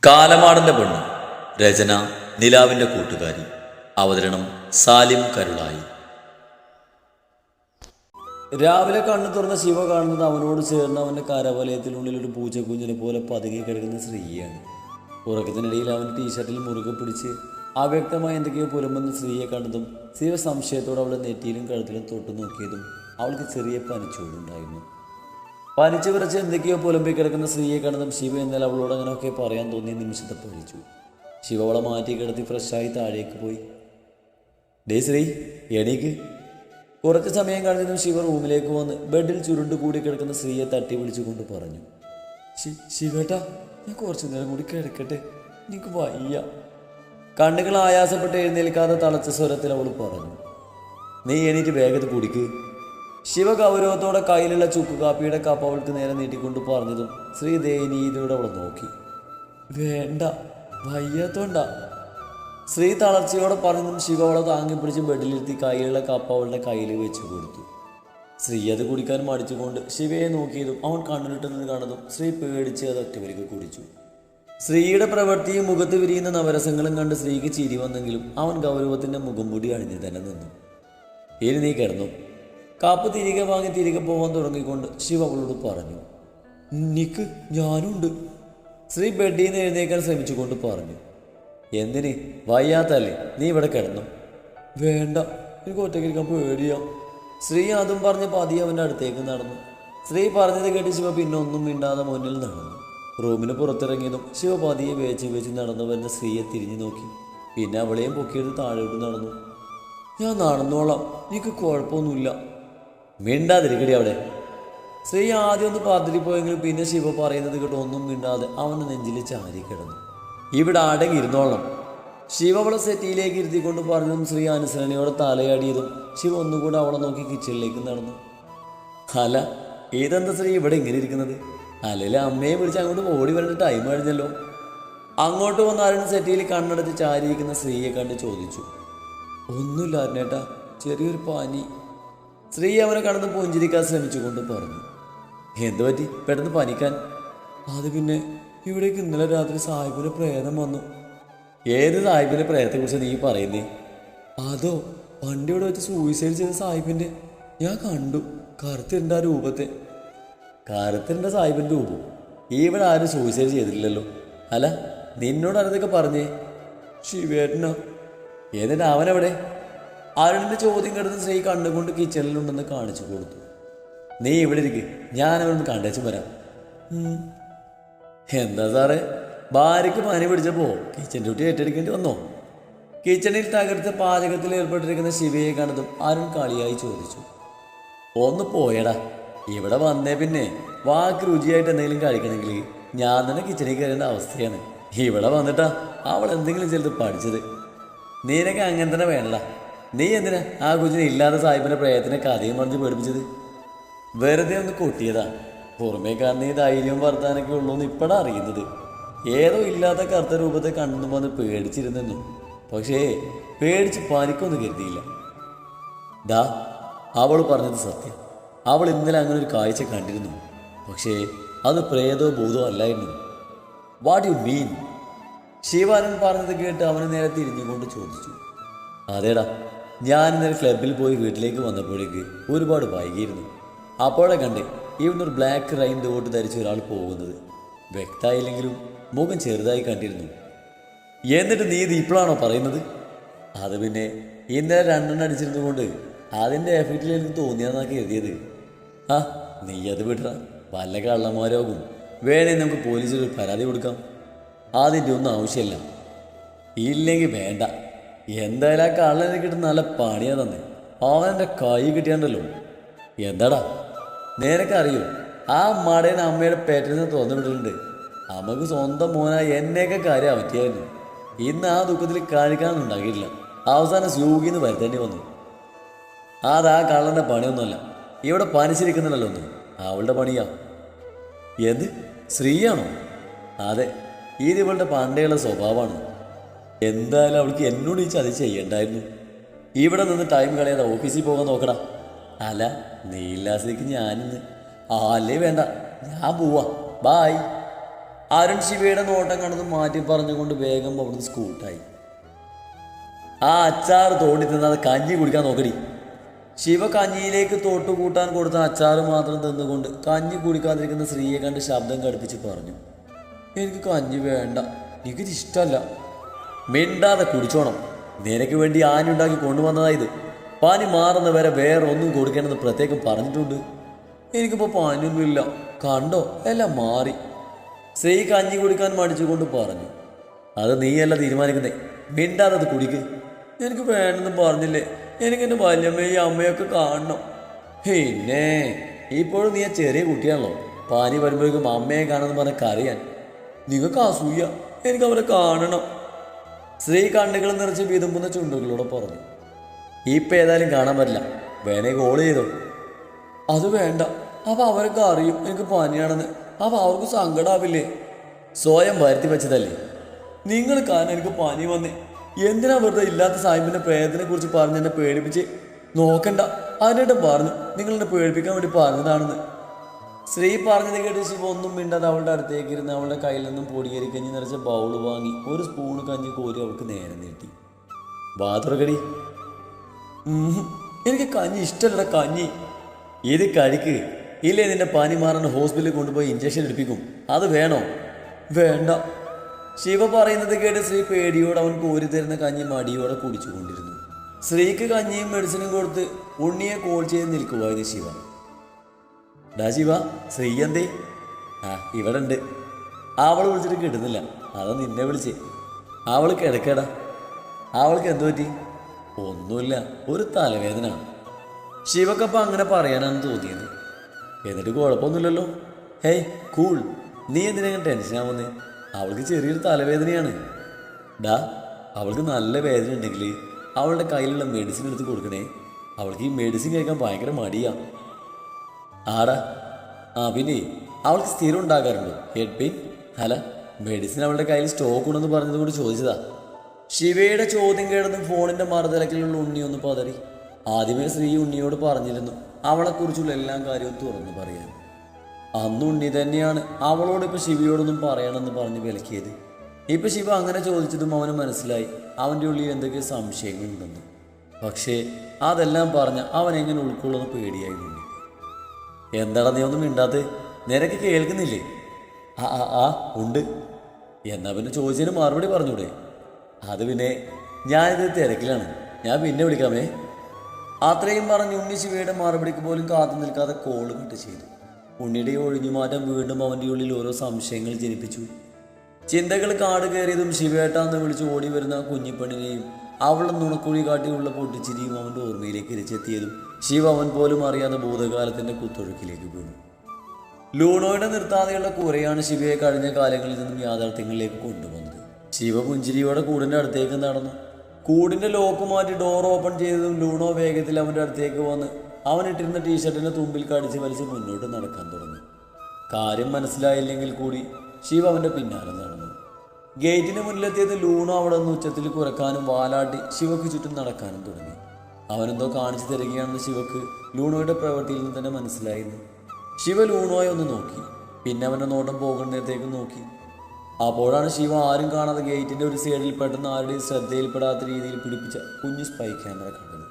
കാലമാടന്റെ പെണ്ണ്. രചന നിലാവിന്റെ കൂട്ടുകാരി. അവതരണം സാലിം കരുളായി. രാവിലെ കണ്ണു തുറന്ന ശിവ കാണുന്നത് അവനോട് ചേർന്ന് അവൻ്റെ കരവലയത്തിനുള്ളിൽ ഒരു പൂച്ചക്കുഞ്ഞിനെ പോലെ പതുങ്ങി കിടക്കുന്ന സ്ത്രീയാണ്. ഉറക്കത്തിനിടയിൽ അവൻ ടീഷർട്ടിൽ മുറുകെ പിടിച്ച് അവ്യക്തമായി എന്തൊക്കെയോ പുലമ്പുന്ന സ്ത്രീയെ കണ്ടതും ശിവ സംശയത്തോടെ അവളെ നെറ്റിയിലും കഴുത്തിലും തൊട്ടു നോക്കിയതും അവൾക്ക് ചെറിയ പനിച്ചൂടുണ്ടായിരുന്നു. പനിച്ചു വിറച്ച് എന്തൊക്കെയോ പുലമ്പി കിടക്കുന്ന സ്ത്രീയെ കണ്ടതും ശിവ എന്നാൽ അവളോട് അങ്ങനെയൊക്കെ പറയാൻ തോന്നിയ നിമിഷത്തെ പഴിച്ചു. ശിവ അവളെ മാറ്റി കിടത്തി ഫ്രഷായി താഴേക്ക് പോയി. ഡേ ശ്രീ, എണീക്ക്. കുറച്ച് സമയം കഴിഞ്ഞതും ശിവ റൂമിലേക്ക് വന്ന് ബെഡിൽ ചുരുണ്ട് കൂടി കിടക്കുന്ന സ്ത്രീയെ തട്ടി വിളിച്ചുകൊണ്ട് പറഞ്ഞു, ശിവേട്ടാ, ഞാൻ കുറച്ചു നേരം കൂടി കിടക്കട്ടെ, എനിക്ക് വയ്യ. കണ്ണുകൾ ആയാസപ്പെട്ട് എഴുന്നേൽക്കാതെ തളച്ച സ്വരത്തിൽ അവൾ പറഞ്ഞു. നീ എണീറ്റ് വേഗത്തിൽ കുടിക്ക്. ശിവ ഗൗരവത്തോടെ കയ്യിലുള്ള ചുക്ക് കാപ്പിയുടെ കപ്പ് അവൾക്ക് നേരെ നീട്ടിക്കൊണ്ട് പറഞ്ഞതും ശ്രീ ദയനീയതയോടെ അവളെ നോക്കി. വേണ്ട, വയ്യാത്തോണ്ട. ശ്രീ തളർച്ചയോടെ പറഞ്ഞതും ശിവ അവളെ താങ്ങി പിടിച്ച് ബെഡിലിരുത്തി കയ്യിലുള്ള കപ്പ് അവളുടെ കയ്യിൽ വെച്ച് കൊടുത്തു. ശ്രീ അത് കുടിക്കാൻ മടിച്ചുകൊണ്ട് ശിവയെ നോക്കിയതും അവൻ കണ്ണിലിട്ടെന്ന് കാണുന്നതും ശ്രീ പേടിച്ച് അത് ഒറ്റവലിക്ക് കുടിച്ചു. ശ്രീയുടെ പ്രവൃത്തിയും മുഖത്ത് വിരിയുന്ന നവരസങ്ങളും കണ്ട് ശ്രീക്ക് ചിരി വന്നെങ്കിലും അവൻ ഗൗരവത്തിൻ്റെ മുഖം മൂടി അണിഞ്ഞു തന്നെ നിന്നു. ഇനി നീ കിടന്നു. കാപ്പ് തിരികെ വാങ്ങി തിരികെ പോകാൻ തുടങ്ങിക്കൊണ്ട് ശിവ അവളോട് പറഞ്ഞു. നിക്ക്, ഞാനുണ്ട്. ശ്രീ ബെഡിൽ നിന്ന് എഴുന്നേക്കാൻ ശ്രമിച്ചുകൊണ്ട് പറഞ്ഞു. എന്തിന്? വയ്യാത്തല്ലേ, നീ ഇവിടെ കിടന്നു. വേണ്ട, എനിക്ക് ഒറ്റയ്ക്കിരിക്കാൻ പേടിയാ. ശ്രീ അതും പറഞ്ഞ് പതിയെ അവൻ്റെ അടുത്തേക്ക് നടന്നു. ശ്രീ പറഞ്ഞത് കേട്ട് ശിവ പിന്നെ ഒന്നും മിണ്ടാതെ മുന്നിൽ നടന്നു. റൂമിന് പുറത്തിറങ്ങിയതും ശിവ പതിയെ വേച്ച് നടന്നു വരുന്ന സ്ത്രീയെ തിരിഞ്ഞു നോക്കി. പിന്നെ അവളെയും പൊക്കിയെടുത്ത് താഴോട്ട് നടന്നു. ഞാൻ നടന്നോളാം, എനിക്ക് കുഴപ്പമൊന്നുമില്ല. മിണ്ടാതിരിക്കടി അവിടെ. ശ്രീ ആദ്യം ഒന്ന് പാതിരിപ്പോയെങ്കിലും പിന്നെ ശിവ പറയുന്നത് കേട്ട് ഒന്നും മിണ്ടാതെ അവൻ്റെ നെഞ്ചിൽ ചാരി കിടന്നു. ഇവിടെ അടങ്ങി ഇരുന്നോളണം. ശിവ അവളെ സെറ്റിയിലേക്ക് ഇരുത്തിക്കൊണ്ട് പറഞ്ഞതും ശ്രീ അനുസരണയോടെ തലയാടിയതും ശിവ ഒന്നുകൂടെ അവളെ നോക്കി കിച്ചണിലേക്ക് നടന്നു. അല്ല, ഏതെന്താ ശ്രീ ഇവിടെ ഇങ്ങനെ ഇരിക്കുന്നത്? അല്ലെങ്കിൽ അമ്മയെ വിളിച്ച് അങ്ങോട്ട് ഓടി വരേണ്ട ടൈം കഴിഞ്ഞല്ലോ. അങ്ങോട്ട് വന്ന ആരും സെറ്റിയിൽ കണ്ണടച്ച് ചാരിയിരിക്കുന്ന സ്ത്രീയെ കണ്ട് ചോദിച്ചു. ഒന്നുമില്ല അരുണേട്ടാ, ചെറിയൊരു പനി. ശ്രീ അവനെ കടന്ന് പുഞ്ചിരിക്കാൻ ശ്രമിച്ചുകൊണ്ട് പറഞ്ഞു. എന്തു പറ്റി പെട്ടെന്ന് പനിക്കാൻ? അത് പിന്നെ ഇവിടേക്ക് ഇന്നലെ രാത്രി സാഹിബിന്റെ പ്രേതം വന്നു. ഏത് സാഹിബിന്റെ പ്രേതത്തെക്കുറിച്ച് നീ പറയുന്നേ? അതോ, പണ്ട് ഇവിടെ വെച്ച് സൂയിസൈഡ് ചെയ്ത സാഹിബിന്റെ. ഞാൻ കണ്ടു കറുത്തിൻ്റെ ആ രൂപത്തെ. കറുത്തിൻ്റെ സാഹിബിന്റെ രൂപം? ഇവിടെ ആരും സൂയിസൈഡ് ചെയ്തിട്ടില്ലല്ലോ. അല്ല, നിന്നോട് ആരതൊക്കെ പറഞ്ഞേ? ശിവേട്ടനാ. എന്നിട്ട് അവനെവിടെ? അരുണിന്റെ ചോദ്യം കിടന്ന് ശ്രീ കണ്ടുകൊണ്ട് കിച്ചണിലുണ്ടെന്ന് കാണിച്ചു കൊടുത്തു. നീ ഇവിടെ ഇരിക്ക്, ഞാനവനൊന്ന് കണ്ടേച്ചു വരാം. എന്താ സാറേ, ഭാര്യയ്ക്ക് പനി പിടിച്ചപ്പോ കിച്ചൺ ഡ്യൂട്ടി ഏറ്റെടുക്കേണ്ടി വന്നോ? കിച്ചണിൽ തകർത്ത് പാചകത്തിൽ ഏർപ്പെട്ടിരിക്കുന്ന ശിവയെ കണ്ടതും അരുൺ കളിയായി ചോദിച്ചു. ഒന്ന് പോയടാ, ഇവിടെ വന്നേ പിന്നെ വാക്ക് രുചിയായിട്ട് എന്തെങ്കിലും കഴിക്കണമെങ്കിൽ ഞാൻ തന്നെ കിച്ചണിൽ കയറേണ്ട അവസ്ഥയാണ്. ഇവിടെ വന്നിട്ടാ അവൾ എന്തെങ്കിലും ചിലത് പഠിച്ചത്. നീനൊക്കെ അങ്ങനെ തന്നെ വേണടാ. നീ എന്തിനാ ആ കുഞ്ഞിനെ ഇല്ലാത്ത സാഹിബിന്റെ പ്രയത്നെ കഥയും പറഞ്ഞ് പേടിപ്പിച്ചത്? വെറുതെ ഒന്ന് കൊട്ടിയതാ. പുറമേ കാണുന്ന ഈ ധൈര്യവും വർത്താനൊക്കെ ഉള്ളൂന്ന് ഇപ്പഴാ അറിയുന്നത്. ഏതോ ഇല്ലാത്ത കറുത്ത രൂപത്തെ കണ്ടു വന്ന് പേടിച്ചിരുന്നു. പക്ഷേ പേടിച്ച് പനിക്കൊന്നും കരുതിയില്ല. ദാ, അവൾ പറഞ്ഞത് സത്യം. അവൾ ഇന്നലെ അങ്ങനെ ഒരു കാഴ്ച കണ്ടിരുന്നു. പക്ഷേ അത് പ്രേതോ ഭൂതോ അല്ലായിരുന്നു. What you mean? ശിവാനൻ പറഞ്ഞത് കേട്ട് അവന് നേരെ തിരിഞ്ഞുകൊണ്ട് ചോദിച്ചു. അതേടാ, ഞാൻ ഇന്നലെ ക്ലബിൽ പോയി വീട്ടിലേക്ക് വന്നപ്പോഴേക്ക് ഒരുപാട് വൈകിയിരുന്നു. അപ്പോഴെ കണ്ടേ ഇവിടുന്ന് ഒരു ബ്ലാക്ക് റൈൻ കോട്ട് ധരിച്ച ഒരാൾ പോകുന്നത്. വ്യക്തമായില്ലെങ്കിലും മുഖം ചെറുതായി കണ്ടിരുന്നു. എന്നിട്ട് നീ ഇത് ഇപ്പോഴാണോ പറയുന്നത്? അത് പിന്നെ ഇന്നലെ രണ്ടെണ്ണം അടിച്ചിരുന്നുകൊണ്ട് അതിൻ്റെ എഫക്റ്റിൽ എനിക്ക് തോന്നിയാന്നൊക്കെ എഴുതിയത്. ആ, നീ അത് വിടറ, വല്ല കള്ളന്മാരാകും. വേണേ നമുക്ക് പോലീസിൽ ഒരു പരാതി കൊടുക്കാം. അതിൻ്റെ ഒന്നും ആവശ്യമില്ല. ഇല്ലെങ്കിൽ വേണ്ട. എന്തായാലും ആ കള്ളനെ കിട്ടുന്ന നല്ല പണിയാ തന്നെ. അവനെൻ്റെ കൈ കിട്ടിയാണ്ടല്ലോ. എന്താടാ, നിനക്കറിയോ ആ മടേനെ അമ്മയുടെ പേറ്റിൽ നിന്ന് തുറന്നു വിട്ടിട്ടുണ്ട്. അമ്മക്ക് സ്വന്തം മോനായി എന്നെയൊക്കെ കാര്യം പറ്റിയായിരുന്നു. ഇന്ന് ആ ദുഃഖത്തിൽ കാണിക്കാനൊന്നും ഉണ്ടാക്കിയിട്ടില്ല. അവസാനം സ്യൂഗിന്ന് വരുത്തേണ്ടി വന്നു. അതാ കള്ളൻ്റെ പണിയൊന്നുമല്ല. ഇവിടെ പനിച്ചിരിക്കുന്നില്ലല്ലോ ഒന്ന്, അവളുടെ പണിയാ. എന്ത്, സ്ത്രീയാണോ? അതെ, ഇത് ഇവളുടെ പണ്ടേയുള്ള സ്വഭാവമാണ്. എന്തായാലും അവൾക്ക് എന്നോട് ഈ ചതി ചെയ്യണ്ടായിരുന്നു. ഇവിടെ നിന്ന് ടൈം കളയാതെ ഓഫീസിൽ പോകാൻ നോക്കടാ. അല്ല, നീ ഇല്ലാസേക്ക് ഞാനിന്ന്. അല്ലേ വേണ്ട, ഞാൻ പോവാ. ബായ്. അരുൺ ശിവയുടെ നോട്ടം കണ്ടത് മാറ്റി പറഞ്ഞുകൊണ്ട് വേഗം അവിടുന്ന് സ്കൂട്ടായി. ആ അച്ചാർ തോണ്ടി തിന്നത് കഞ്ഞി കുടിക്കാൻ നോക്കടി. ശിവ കഞ്ഞിയിലേക്ക് തോട്ടു കൂട്ടാൻ കൊടുത്ത അച്ചാറ് മാത്രം തിന്നുകൊണ്ട് കഞ്ഞി കുടിക്കാതിരിക്കുന്ന സ്ത്രീയെ കണ്ട് ശബ്ദം കടുപ്പിച്ച് പറഞ്ഞു, എനിക്ക് കഞ്ഞി വേണ്ട, എനിക്കിത് ഇഷ്ടമല്ല. മിണ്ടാതെ കുടിച്ചോണം, നിനക്ക് വേണ്ടി ആഞ്ഞുണ്ടാക്കി കൊണ്ടുവന്നതായത്. പനി മാറുന്ന വരെ വേറെ ഒന്നും കൊടുക്കണമെന്ന് പ്രത്യേകം പറഞ്ഞിട്ടുണ്ട്. എനിക്കിപ്പോൾ പനിയൊന്നുമില്ല, കണ്ടോ എല്ലാം മാറി. സ്ത്രീ കഞ്ഞി കുടിക്കാൻ മടിച്ചുകൊണ്ട് പറഞ്ഞു. അത് നീയല്ല തീരുമാനിക്കുന്നേ, മിണ്ടാതെ അത് കുടിക്ക്. എനിക്ക് വേണമെന്ന് പറഞ്ഞില്ലേ, എനിക്കെൻ്റെ വല്യമ്മയും അമ്മയൊക്കെ കാണണം. പിന്നെ ഇപ്പോഴും നീ ചെറിയ കുട്ടിയാണല്ലോ, പനി വരുമ്പോഴേക്കും അമ്മയെ കാണുമെന്ന് പറഞ്ഞ കറിയാൻ. നിങ്ങൾക്ക് അസൂയ, എനിക്ക് അവരെ കാണണം. സ്ത്രീ കണ്ണുകൾ നിറച്ച് വിതുമ്പുന്ന ചുണ്ടുകളോടെ പറഞ്ഞു. ഇപ്പം ഏതായാലും കാണാൻ പറ്റില്ല, വേണേ കോൾ ചെയ്തോ. അത് വേണ്ട, അപ്പം അവരൊക്കെ അറിയും എനിക്ക് പനിയാണെന്ന്. അപ്പം അവർക്ക് സങ്കടമാവില്ലേ? സ്വയം വരുത്തി വെച്ചതല്ലേ. നിങ്ങൾ കാരണം എനിക്ക് പനി വന്നേ. എന്തിനാ വെറുതെ ഇല്ലാത്ത സാഹിബിൻ്റെ പ്രേതത്തിനെ കുറിച്ച് പറഞ്ഞ് എന്നെ പേടിപ്പിച്ച്? നോക്കണ്ട, അതിനായിട്ട് പറഞ്ഞു നിങ്ങളെന്നെ പേടിപ്പിക്കാൻ വേണ്ടി പറഞ്ഞതാണെന്ന്. സ്ത്രീ പറഞ്ഞത് കേട്ട് ശിവ ഒന്നും മിണ്ടാതെ അവളുടെ അടുത്തേക്ക് ഇരുന്ന് അവളുടെ കയ്യിൽ നിന്നും പൊടിയേരി കഞ്ഞി നിറച്ച ബൗള് വാങ്ങി ഒരു സ്പൂണ് കഞ്ഞി കോരി അവൾക്ക് നേരെ നീട്ടി. ബാതുറകടി, എനിക്ക് കഞ്ഞി ഇഷ്ടമല്ല. കഞ്ഞി ഇത് കഴിക്ക്, ഇല്ലേ നിന്റെ പനി മാറാൻ ഹോസ്പിറ്റലിൽ കൊണ്ടുപോയി ഇഞ്ചക്ഷൻ എടുപ്പിക്കും. അത് വേണോ? വേണ്ട. ശിവ പറയുന്നത് കേട്ട് സ്ത്രീ പേടിയോടെ അവൻ കോരി തരുന്ന കഞ്ഞി മടിയോടെ കുടിച്ചുകൊണ്ടിരുന്നു. സ്ത്രീക്ക് കഞ്ഞിയും മെഡിസിനും കൊടുത്ത് ഉണ്ണിയെ കോൾ ചെയ്ത് നിൽക്കുവായിരുന്നു ശിവ. ഡാ ശിവ, ശ്രീ എന്തേ? ഇവിടെ ഉണ്ട്. അവൾ വിളിച്ചിട്ട് കിട്ടുന്നില്ല, അതാ നിന്നെ വിളിച്ചേ. അവൾ കിടക്കടാ. അവൾക്ക് എന്തു പറ്റി? ഒന്നുമില്ല, ഒരു തലവേദന. ശിവക്കപ്പം അങ്ങനെ പറയാനാണ് തോന്നിയത്. എന്നിട്ട് കുഴപ്പമൊന്നുമില്ലല്ലോ. ഹേയ് കൂൾ, നീ എന്തിനാ ടെൻഷൻ ആവുന്നേ? അവൾക്ക് ചെറിയൊരു തലവേദനയാണ്. ഡാ, അവൾക്ക് നല്ല വേദന ഉണ്ടെങ്കിൽ അവളുടെ കയ്യിലുള്ള മെഡിസിൻ എടുത്ത് കൊടുക്കണേ. അവൾക്ക് ഈ മെഡിസിൻ കഴിക്കാൻ ഭയങ്കര മടിയാ. ആടാ, പിന്നെ അവൾക്ക് സ്ഥിരം ഉണ്ടാകാറുണ്ട് ഹെഡ് പെയിൻ. അല്ല, മെഡിസിൻ അവളുടെ കയ്യിൽ സ്റ്റോക്ക് ഉണ്ടെന്ന് പറഞ്ഞത് കൊണ്ട് ചോദിച്ചതാ. ശിവയുടെ ചോദ്യം കേട്ടതും ഫോണിൻ്റെ മറുതലക്കിലുള്ള ഉണ്ണി ഒന്ന് പതറി. ആദ്യമേ ശ്രീ ഉണ്ണിയോട് പറഞ്ഞിരുന്നു അവളെക്കുറിച്ചുള്ള എല്ലാ കാര്യവും തുറന്നു പറയാൻ. അന്ന് ഉണ്ണി തന്നെയാണ് അവളോട് ഇപ്പം ശിവയോടൊന്നും പറയണമെന്ന് പറഞ്ഞ് വിലക്കിയത്. ഇപ്പം ശിവ അങ്ങനെ ചോദിച്ചതും അവന് മനസ്സിലായി അവൻ്റെ ഉള്ളിൽ എന്തൊക്കെ സംശയങ്ങളുണ്ടെന്ന്. പക്ഷേ അതെല്ലാം പറഞ്ഞ അവൻ എങ്ങനെ ഉൾക്കൊള്ളുന്ന പേടിയായിരുന്നു. എന്താടാ നീ ഒന്നും മിണ്ടാത്ത? നിനക്ക് കേൾക്കുന്നില്ലേ? ഉണ്ട്. എന്നാ പിന്നെ ചോദിച്ചതിന് മറുപടി പറഞ്ഞൂടെ? അത് പിന്നെ ഞാനിത് തിരക്കിലാണ്, ഞാൻ പിന്നെ വിളിക്കാമേ. അത്രയും പറഞ്ഞ് ഉണ്ണി ശിവയുടെ മറുപടിക്ക് പോലും കാത്തു നിൽക്കാതെ കോള് കട്ട് ചെയ്തു. ഉണ്ണിയുടെ ഒഴിഞ്ഞുമാറ്റം വീണ്ടും അവൻ്റെ ഉള്ളിൽ ഓരോ സംശയങ്ങൾ ജനിപ്പിച്ചു. ചിന്തകൾ കാട് കയറിയതും ശിവേട്ടാന്ന് വിളിച്ച് ഓടി വരുന്ന കുഞ്ഞിപ്പെണ്ണിനെയും അവളുടെ നുണക്കുഴി കാട്ടിയുള്ള പൊട്ടിച്ചിരിയും അവൻ്റെ ഓർമ്മയിലേക്ക് ഇരിച്ചെത്തിയതും ശിവ അവൻ പോലും അറിയാതെ ഭൂതകാലത്തിൻ്റെ കുത്തൊഴുക്കിലേക്ക് വീണു. ലൂണോയുടെ നിർത്താതെയുള്ള കുരയാണ് ശിവയെ കഴിഞ്ഞ കാലങ്ങളിൽ നിന്നും യാഥാർത്ഥ്യങ്ങളിലേക്ക് കൊണ്ടുവന്നത്. ശിവ പുഞ്ചിരിയോടെ കൂടിൻ്റെ അടുത്തേക്ക് നടന്നു. കൂടിൻ്റെ ലോക്ക് മാറ്റി ഡോർ ഓപ്പൺ ചെയ്തതും ലൂണോ വേഗത്തിൽ അവൻ്റെ അടുത്തേക്ക് വന്ന് അവനിട്ടിരുന്ന ടീഷർട്ടിൻ്റെ തുമ്പിൽ കടിച്ച് വലിച്ച് മുന്നോട്ട് നടക്കാൻ തുടങ്ങി. കാര്യം മനസ്സിലായില്ലെങ്കിൽ കൂടി ശിവ അവൻ്റെ പിന്നാലെ നടന്നു. ഗേറ്റിന് മുന്നിലെത്തിയത് ലൂണോ അവിടെ നിന്ന് ഉച്ചത്തിൽ കുറക്കാനും വാലാട്ടി ശിവക്ക് ചുറ്റും നടക്കാനും തുടങ്ങി. അവനെന്തോ കാണിച്ചു തരികയാണെന്ന് ശിവക്ക് ലൂണോയുടെ പ്രവൃത്തിയിൽ നിന്ന് തന്നെ മനസ്സിലായിരുന്നു. ശിവ ലൂണോയെ ഒന്ന് നോക്കി, പിന്നെ അവൻ്റെ നോട്ടം പോകുന്നിടത്തേക്ക് നോക്കി. അപ്പോഴാണ് ശിവ ആരും കാണാതെ ഗേറ്റിൻ്റെ ഒരു സൈഡിൽ പെട്ടെന്ന് ആരുടെയും ശ്രദ്ധയിൽപ്പെടാത്ത രീതിയിൽ പിടിപ്പിച്ച കുഞ്ഞു സ്പൈ ക്യാമറ കണ്ടത്.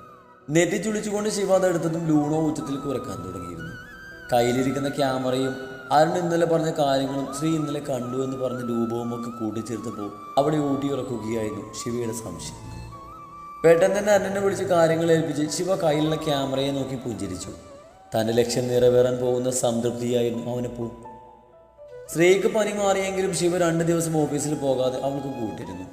നെറ്റിച്ചുളിച്ചുകൊണ്ട് ശിവ അതെടുത്തതും ലൂണോ ഉച്ചത്തിൽ കുറക്കാൻ തുടങ്ങിയിരുന്നു. കയ്യിലിരിക്കുന്ന ക്യാമറയും അരുൺ ഇന്നലെ പറഞ്ഞ കാര്യങ്ങളും ശ്രീ ഇന്നലെ കണ്ടു എന്ന് പറഞ്ഞ രൂപവും ഒക്കെ കൂട്ടിച്ചേർത്തപ്പോൾ അവിടെ ഊട്ടിയുറക്കുകയായിരുന്നു ശിവയുടെ സംശയം. പെട്ടെന്ന് തന്നെ അരുണിനെ വിളിച്ച് കാര്യങ്ങൾ ഏൽപ്പിച്ച് ശിവ കയ്യിലുള്ള ക്യാമറയെ നോക്കി പുഞ്ചിരിച്ചു. തൻ്റെ ലക്ഷ്യം നിറവേറാൻ പോകുന്ന സംതൃപ്തിയായിരുന്നു അവനിപ്പോൾ. സ്ത്രീക്ക് പനി മാറിയെങ്കിലും ശിവ 2 ദിവസം ഓഫീസിൽ പോകാതെ അവൾക്ക് കൂട്ടിരുന്നു.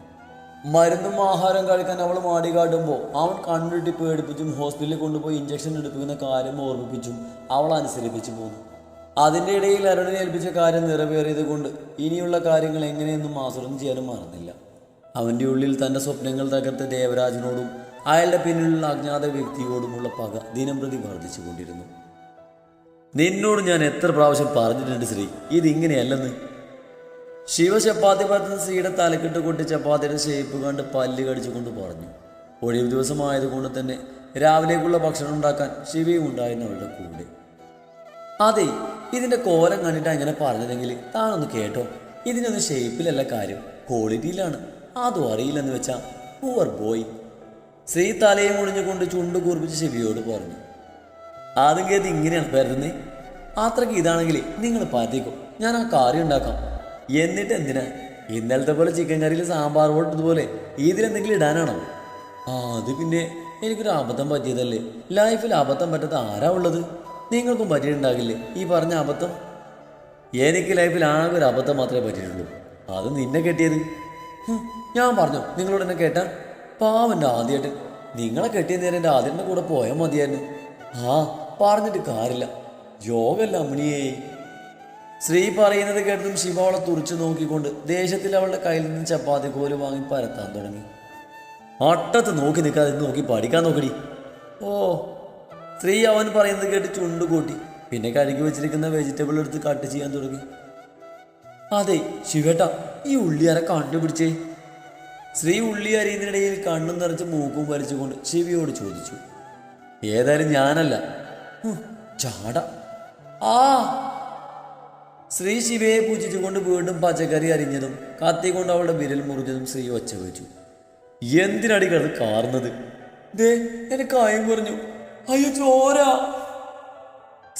മരുന്നും ആഹാരം കഴിക്കാൻ അവൾ മാടി കാട്ടുമ്പോൾ അവൻ കണ്ടിട്ട് പേടിപ്പിച്ചും ഹോസ്പിറ്റലിൽ കൊണ്ടുപോയി ഇഞ്ചക്ഷൻ എടുപ്പിക്കുന്ന കാര്യം ഓർമ്മിപ്പിച്ചും അവൾ അനുസരിപ്പിച്ചു പോന്നു. അതിൻ്റെ ഇടയിൽ അരുണിനെ ഏൽപ്പിച്ച കാര്യം നിറവേറിയത് കൊണ്ട് ഇനിയുള്ള കാര്യങ്ങൾ എങ്ങനെയൊന്നും ആസൂത്രണം ചെയ്യാനും മറന്നില്ല. അവൻ്റെ ഉള്ളിൽ തൻ്റെ സ്വപ്നങ്ങൾ തകർത്ത ദേവരാജനോടും അയാളുടെ പിന്നിലുള്ള അജ്ഞാത വ്യക്തിയോടുമുള്ള പക ദിനംപ്രതി വർദ്ധിച്ചു കൊണ്ടിരുന്നു. നിന്നോട് ഞാൻ എത്ര പ്രാവശ്യം പറഞ്ഞിട്ടുണ്ട് ശ്രീ, ഇതിങ്ങനെയല്ലെന്ന്. ശിവ ചപ്പാത്തി പരത്തുന്ന സ്ത്രീയുടെ തലക്കെട്ട് കൊട്ടി ചപ്പാത്തിയുടെ ഷേപ്പ് കണ്ട് പല്ല് കടിച്ചുകൊണ്ട് പറഞ്ഞു. ഒഴിവ് ദിവസമായതുകൊണ്ട് തന്നെ രാവിലേക്കുള്ള ഭക്ഷണം ഉണ്ടാക്കാൻ ശിവയും ഉണ്ടായിരുന്നു അവളുടെ കൂടെ. അതെ, ഇതിൻ്റെ കോലം കണ്ടിട്ട് അങ്ങനെ പറഞ്ഞതെങ്കിൽ താനൊന്ന് കേട്ടോ. ഇതിനൊന്നും ഷേപ്പിലല്ല കാര്യം, ക്വാളിറ്റിയിലാണ്. അതും അറിയില്ലെന്ന് വെച്ചാ പൂവർ ബോയ്. ശ്രീ തലയും മുടിഞ്ഞുകൊണ്ട് ചുണ്ട് കൂർപ്പിച്ച് ശിവയോട് പറഞ്ഞു. ആദ്യം കേത് ഇങ്ങനെയാണ് പരതുന്നേ. അത്രയ്ക്ക് ഇതാണെങ്കിൽ നിങ്ങൾ പറ്റിക്കും, ഞാൻ ആ കറി ഉണ്ടാക്കാം. എന്നിട്ട് എന്തിനാ? ഇന്നലത്തെ പോലെ ചിക്കൻ കറിയിൽ സാമ്പാർ പോട്ടതുപോലെ ഇതിലെന്തെങ്കിലും ഇടാനാണോ? അത് പിന്നെ എനിക്കൊരു അബദ്ധം പറ്റിയതല്ലേ. ലൈഫിൽ അബദ്ധം പറ്റാത്ത ആരാ ഉള്ളത്? നിങ്ങൾക്കും പറ്റിയിട്ടുണ്ടാകില്ലേ ഈ പറഞ്ഞ അബദ്ധം? എനിക്ക് ലൈഫിൽ ആകെ ഒരു അബദ്ധം മാത്രമേ പറ്റിയിട്ടുള്ളൂ, അത് നിന്നെ കെട്ടിയത്. ഞാൻ പറഞ്ഞു നിങ്ങളോട് എന്നെ കേട്ടാ? പാവൻ്റെ ആദ്യമായിട്ട് നിങ്ങളെ കെട്ടിയ നേരം എൻ്റെ ആദ്യൻ്റെ കൂടെ പോയാൽ മതിയായിരുന്നു. പറഞ്ഞിട്ട് കാര്യമില്ല, യോഗല്ല അമ്മിണിയേ. ശ്രീ പറയുന്നത് കേട്ടതും ശിവ അവളെ തുറിച്ചു നോക്കിക്കൊണ്ട് ദേഷ്യത്തിൽ അവളുടെ കയ്യിൽ നിന്ന് ചപ്പാത്തി കോല് വാങ്ങി പരത്താൻ തുടങ്ങി. അട്ടത്ത് നോക്കി നിൽക്കാതെ നോക്കി പഠിക്കാൻ നോക്കടി. ഓ. ശ്രീ അവൻ പറയുന്നത് കേട്ട് ചുണ്ടു കൂട്ടി. പിന്നെ കഴുകി വെച്ചിരിക്കുന്ന വെജിറ്റബിൾ എടുത്ത് കട്ട് ചെയ്യാൻ തുടങ്ങി. അതെ ശിവേട്ട, ഈ ഉള്ളിയര കണ്ടുപിടിച്ചേ. ശ്രീ ഉള്ളി അരിയുന്നതിനിടയിൽ കണ്ണും നിറച്ച് മൂക്കും വലിച്ചുകൊണ്ട് ശിവയോട് ചോദിച്ചു. ഏതായാലും ഞാനല്ല. ചാട. ശ്രീ ശിവയെ പൂജിച്ചുകൊണ്ട് വീണ്ടും പച്ചക്കറി അരിഞ്ഞതും കത്തിക്കൊണ്ട് അവളുടെ വിരൽ മുറിഞ്ഞതും ശ്രീ ഒച്ച വെച്ചു. എന്തിനടി കിടന്ന് കാർന്നത്? ദേ എന്റെ കായം പറഞ്ഞു. അയ്യോ ചോര.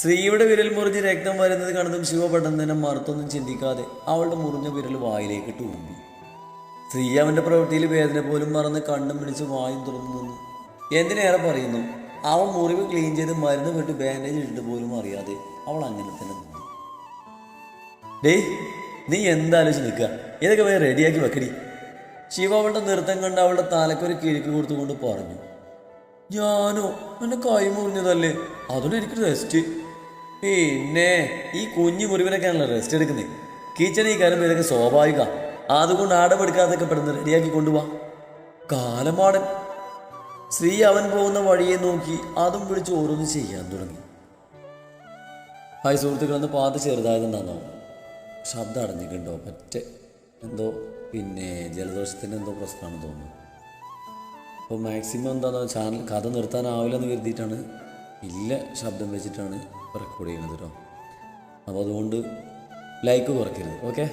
ശ്രീയുടെ വിരൽ മുറിഞ്ഞ് രക്തം വരുന്നത് കണ്ടതും ശിവ പെട്ടെന്ന് തന്നെ മറുത്തൊന്നും ചിന്തിക്കാതെ അവളുടെ മുറിഞ്ഞ വിരൽ വായിലേക്ക് ടൂമ്പി. ശ്രീ അവന്റെ പ്രവൃത്തിയിൽ വേദന പോലും മറന്ന് കണ്ണും പിടിച്ച് വായും തുറന്നു നിന്നു. എന്തിനേറെ പറയുന്നു, അവൻ മുറിവ് ക്ലീൻ ചെയ്ത് മരുന്ന് വിട്ട് ബാൻഡേജ് ഇട്ട് പോലും അറിയാതെ അവൾ അങ്ങനെ തന്നെ നിന്നു. ഡേയ് നീ എന്താലോചിച്ച് നിൽക്കുക, ഇതൊക്കെ പോയി റെഡിയാക്കി വെക്കടി. ശിവ അവളുടെ നൃത്തം കണ്ട് അവളുടെ തലക്കൊരു കിഴുക്ക് കൊടുത്തുകൊണ്ട് പറഞ്ഞു. ഞാനോ? എന്നെ കൈ മുറിഞ്ഞതല്ലേ, അതുകൊണ്ട് എനിക്കൊരു റെസ്റ്റ്. പിന്നെ ഈ കുഞ്ഞു മുറിവിനൊക്കെയാണല്ലോ റെസ്റ്റ് എടുക്കുന്നത്. കിച്ചണിൽ കയറുമ്പോൾ ഇതൊക്കെ സ്വാഭാവിക, അതുകൊണ്ട് ആടമെടുക്കാതൊക്കെ പെടുന്ന റെഡിയാക്കി കൊണ്ടുപോവാ. കാലമാടൻ. ശ്രീ അവൻ പോകുന്ന വഴിയെ നോക്കി അതും പിടിച്ച് ഓരോന്ന് ചെയ്യാൻ തുടങ്ങി. ഹായ് സുഹൃത്തുക്കളെന്ന് പാത്ത് ചെറുതായതെന്താണോ ശബ്ദം അടഞ്ഞിട്ടുണ്ടോ? എന്തോ പിന്നെ ജലദോഷത്തിൻ്റെ എന്തോ പ്രശ്നമാണെന്ന് തോന്നുന്നു. അപ്പോൾ മാക്സിമം എന്താണെന്ന് ചാനൽ കഥ നിർത്താനാവില്ലെന്ന് കരുതിയിട്ടാണ് ഇല്ല ശബ്ദം വെച്ചിട്ടാണ് റെക്കോർഡ് ചെയ്യുന്നത് കേട്ടോ. അപ്പോൾ അതുകൊണ്ട് ലൈക്ക് കുറയ്ക്കരുത്. ഓക്കെ.